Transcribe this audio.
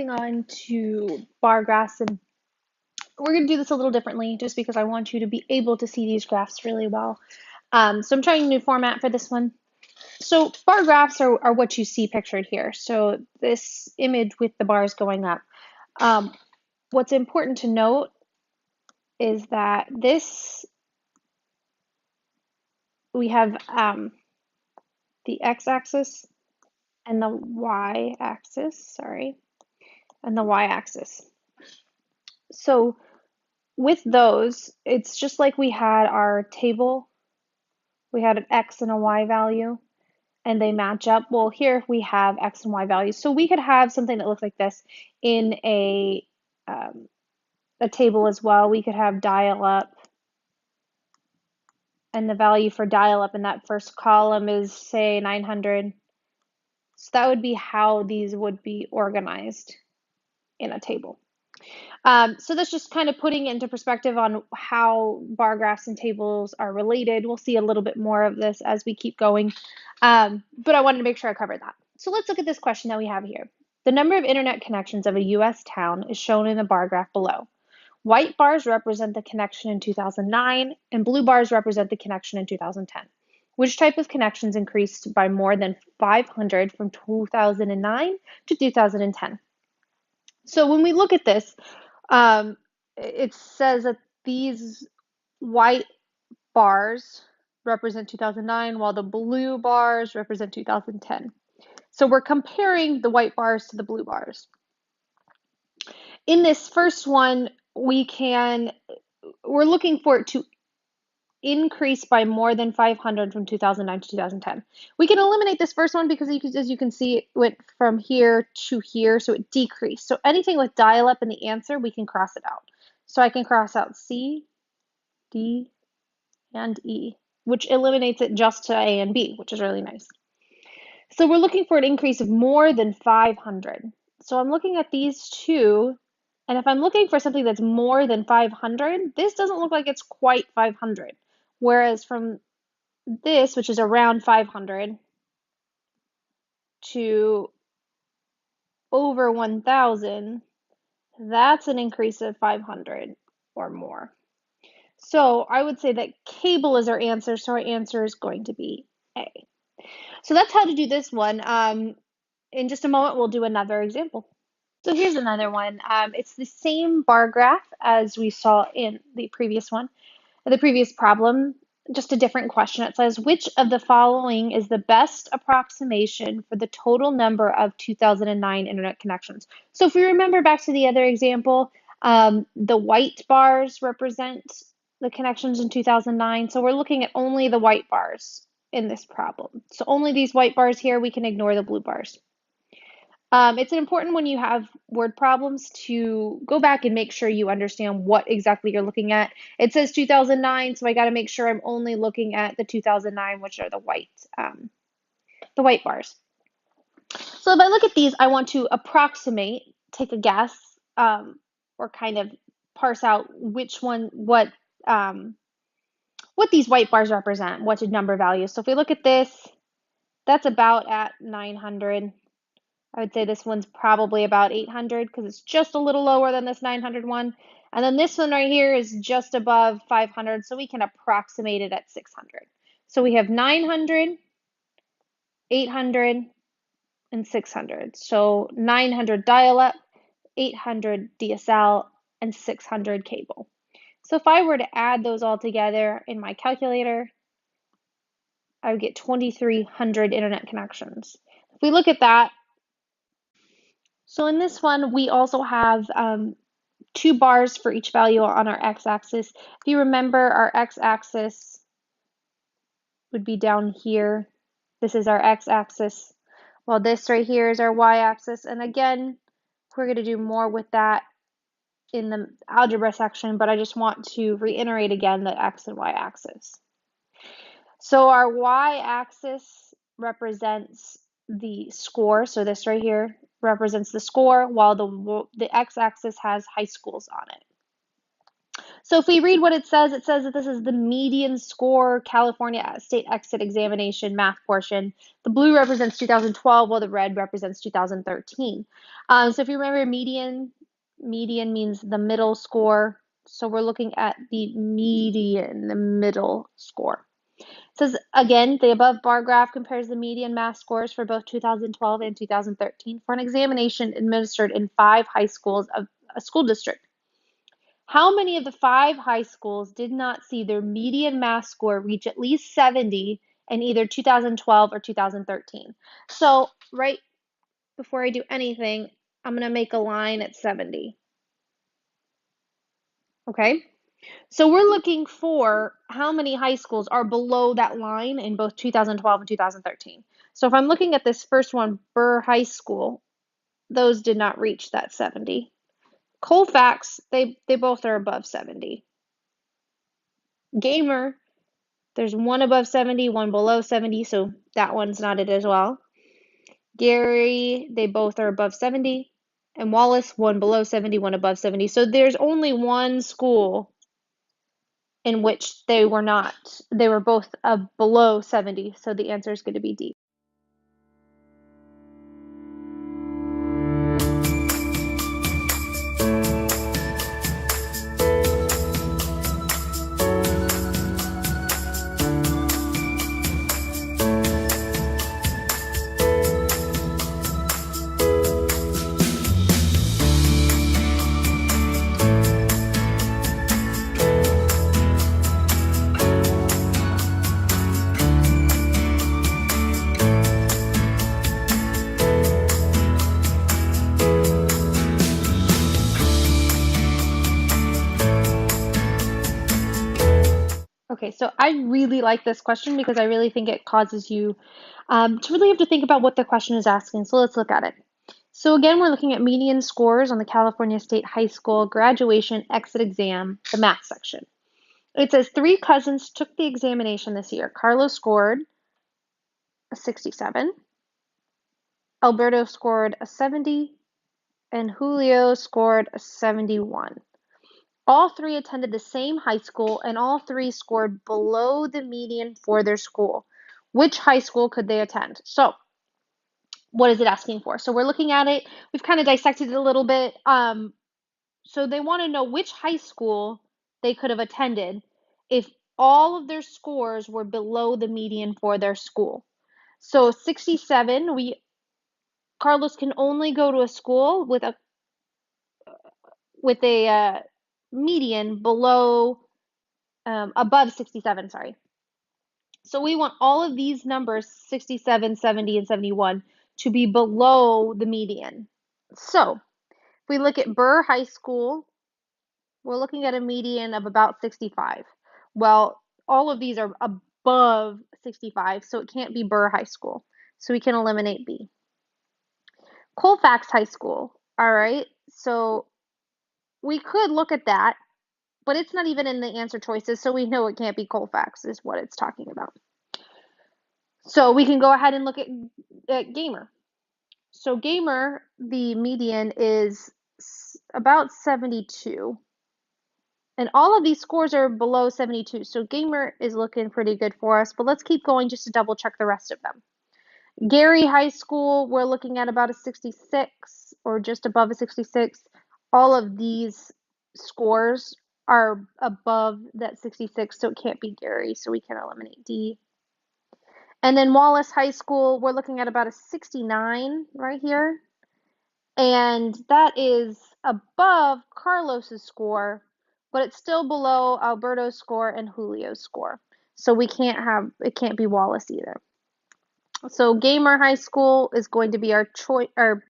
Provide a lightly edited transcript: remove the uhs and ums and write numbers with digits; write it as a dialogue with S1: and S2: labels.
S1: moving on to bar graphs, and we're going to do this a little differently just because I want you to be able to see these graphs really well. So I'm trying a new format for this one. So bar graphs are what you see pictured here. So this image with the bars going up. What's important to note is that we have the x-axis and the y-axis, and the y-axis. So with those, it's just like we had our table. We had an x and a y value, and they match up. Well, here we have x and y values. So we could have something that looks like this in a table as well. We could have dial-up, and the value for dial-up in that first column is, say, 900. So that would be how these would be organized in a table. So that's just kind of putting into perspective on how bar graphs and tables are related. We'll see a little bit more of this as we keep going, but I wanted to make sure I covered that. So let's look at this question that we have here. The number of internet connections of a U.S. town is shown in the bar graph below. White bars represent the connection in 2009, and blue bars represent the connection in 2010. Which type of connections increased by more than 500 from 2009 to 2010? So when we look at this, it says that these white bars represent 2009, while the blue bars represent 2010. So we're comparing the white bars to the blue bars. In this first one, we're looking for it to increase by more than 500 from 2009 to 2010. We can eliminate this first one because as you can see, it went from here to here, so it decreased. So anything with dial-up in the answer, we can cross it out. So I can cross out C, D, and E, which eliminates it just to A and B, which is really nice. So we're looking for an increase of more than 500. So I'm looking at these two, and if I'm looking for something that's more than 500, this doesn't look like it's quite 500. Whereas from this, which is around 500, to over 1,000, that's an increase of 500 or more. So I would say that cable is our answer, so our answer is going to be A. So that's how to do this one. In just a moment, we'll do another example. So here's another one. It's the same bar graph as we saw in the previous one, the previous problem, just a different question. It says, which of the following is the best approximation for the total number of 2009 internet connections? So if we remember back to the other example, the white bars represent the connections in 2009. So we're looking at only the white bars in this problem. So only these white bars here, we can ignore the blue bars. It's important when you have word problems to go back and make sure you understand what exactly you're looking at. It says 2009, so I got to make sure I'm only looking at the 2009, which are the white bars. So if I look at these, I want to approximate, take a guess, or kind of parse out what these white bars represent, what number values. So if we look at this, that's about at 900. I would say this one's probably about 800 because it's just a little lower than this 900 one. And then this one right here is just above 500, so we can approximate it at 600. So we have 900, 800, and 600. So 900 dial-up, 800 DSL, and 600 cable. So if I were to add those all together in my calculator, I would get 2,300 internet connections. If we look at that, so in this one, we also have 2 bars for each value on our x-axis. If you remember, our x-axis would be down here. This is our x-axis, while this right here is our y-axis. And again, we're going to do more with that in the algebra section, but I just want to reiterate again the x and y-axis. So our y-axis represents the score, so this right here represents the score, while the x-axis has high schools on it. So if we read what it says that this is the median score California state exit examination math portion. The blue represents 2012, while the red represents 2013. So if you remember, median means the middle score. So we're looking at the median, the middle score. It says, again, the above bar graph compares the median math scores for both 2012 and 2013 for an examination administered in 5 high schools of a school district. How many of the 5 high schools did not see their median math score reach at least 70 in either 2012 or 2013? So right before I do anything, I'm going to make a line at 70. Okay? So we're looking for how many high schools are below that line in both 2012 and 2013. So if I'm looking at this first one, Burr High School, those did not reach that 70. Colfax, they both are above 70. Gamer, there's one above 70, one below 70, so that one's not it as well. Gary, they both are above 70. And Wallace, one below 70, one above 70. So there's only one school in which they were not. They were both below 70, so the answer is going to be D. Okay, so I really like this question because I really think it causes you to really have to think about what the question is asking. So let's look at it. So again, we're looking at median scores on the California State High School graduation exit exam, the math section. It says 3 cousins took the examination this year. Carlos scored a 67, Alberto scored a 70, and Julio scored a 71. All 3 attended the same high school, and all 3 scored below the median for their school. Which high school could they attend? So, what is it asking for? So, we're looking at it. We've kind of dissected it a little bit. So, they want to know which high school they could have attended if all of their scores were below the median for their school. So, 67, Carlos can only go to a school with a median above 67, sorry. So we want all of these numbers, 67, 70, and 71, to be below the median. So if we look at Burr High School, we're looking at a median of about 65. Well, all of these are above 65, so it can't be Burr High School. So we can eliminate B. Colfax High School, all right, so we could look at that, but it's not even in the answer choices, so we know it can't be Colfax is what it's talking about. So we can go ahead and look at Gamer. So Gamer, the median is about 72. And all of these scores are below 72. So Gamer is looking pretty good for us, but let's keep going just to double check the rest of them. Gary High School, we're looking at about a 66 or just above a 66. All of these scores are above that 66, so it can't be Gary, so we can eliminate D. And then Wallace High School, we're looking at about a 69 right here. And that is above Carlos's score, but it's still below Alberto's score and Julio's score. So it can't be Wallace either. So Gamer High School is going to be our